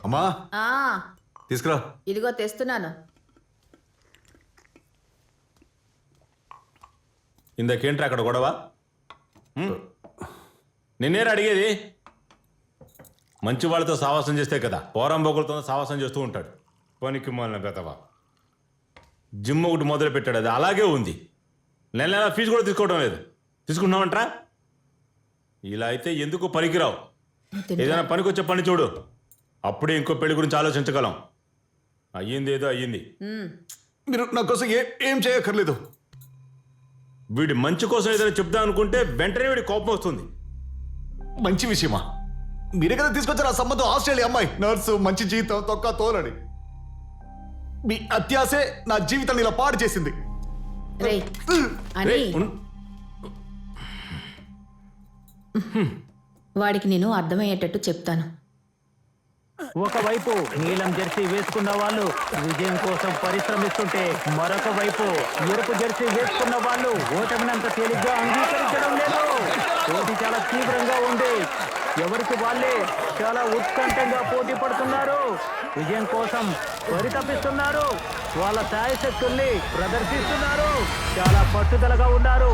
అమ్మా ఆ తీసుకురా. ఇదిగో తెస్తున్నాను. ఇందాకేంట్రా అక్కడ గొడవ? నిన్నేరా అడిగేది? మంచి వాళ్ళతో సావాసం చేస్తే కదా పోరంబోకులతో సావాసం చేస్తూ ఉంటాడు. పనికి మాలిన బెతవా. జిమ్ ఒకటి మొదలు పెట్టాడు, అది అలాగే ఉంది. నెల నెల ఫీజు కూడా తీసుకోవడం లేదు. తీసుకున్నావంట్రా? ఇలా అయితే ఎందుకు పనికిరావు. ఏదైనా పనికొచ్చే పని చూడు, అప్పుడే ఇంకో పెళ్లి గురించి ఆలోచించగలం. అయ్యింది ఏదో అయ్యింది. మీరు నా కోసం ఏం చేయక్కర్లేదు. వీడి మంచి కోసం ఏదైనా చెప్దాం అనుకుంటే వెంటనే వీడి కోపం వస్తుంది. మంచి విషయమా? మీరే కదా తీసుకొచ్చారు ఆ సంబంధం. ఆస్ట్రేలియా అమ్మాయి, నర్సు, మంచి జీతం, తొక్క తోలని. మీ అత్యాసే నా జీవితాన్ని ఇలా పాడు చేసింది. రేయ్ అని వాడికి నేను అర్థమయ్యేటట్టు చెప్తాను. ఒకవైపు నీలం జెర్సీ వేసుకున్న వాళ్ళు విజయం కోసం పరిశ్రమిస్తుంటే, మరొక వైపు ఎరుపు జెర్సీ వేసుకున్న వాళ్ళు ఓటమినంత తేలిగ్గా అంగీకరించడం లేదు. పోటీ చాలా తీవ్రంగా ఉంది. ఎవరికి వాళ్ళే చాలా ఉత్కంఠంగా పోటీ పడుతున్నారు. విజయం కోసం పరితపిస్తున్నారు. వాళ్ళ శాయశక్తుల్ని ప్రదర్శిస్తున్నారు. చాలా పట్టుదలగా ఉన్నారు.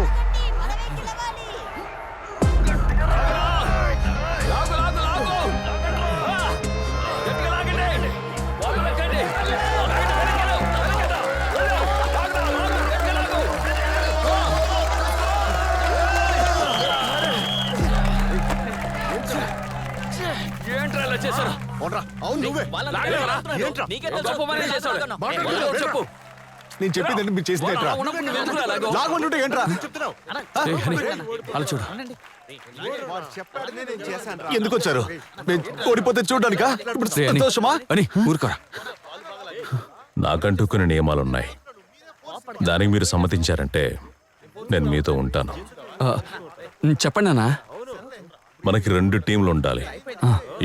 నేను చెప్పిందంటే మీరు చేసింది ఏంట్రా? లాగుంటుంటే ఏంట్రా? అలా చూడు. ఎందుకు వచ్చారు? ఓడిపోతే చూడడానికా? ఇప్పుడు సంతోషమా అని ఊరుకోరా. నాకంటూ కొన్ని నియమాలున్నాయి. దానికి మీరు సమ్మతించారంటే నేను మీతో ఉంటాను. చెప్పండి అన్నా. మనకి 2 టీంలు ఉండాలి.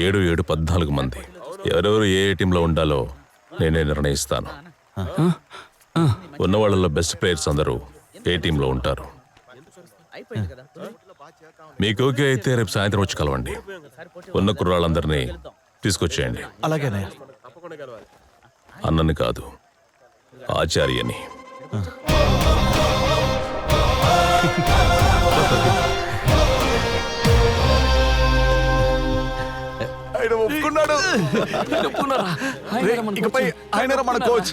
7, 14 మంది. ఎవరెవరు ఏ టీంలో ఉండాలో నేనే నిర్ణయిస్తాను. ఉన్న వాళ్ళలో బెస్ట్ ప్లేయర్స్ అందరూ ఏ టీంలో ఉంటారు. మీకు ఓకే అయితే రేపు సాయంత్రం వచ్చి కలవండి. ఉన్న కుర్రాళ్ళందరినీ తీసుకొచ్చేయండి. అలాగేనే. అన్నని కాదు, ఆచార్యని. ఆయన ఒప్పుకున్నాడు. ఇకపై ఆయన మన కోచ్.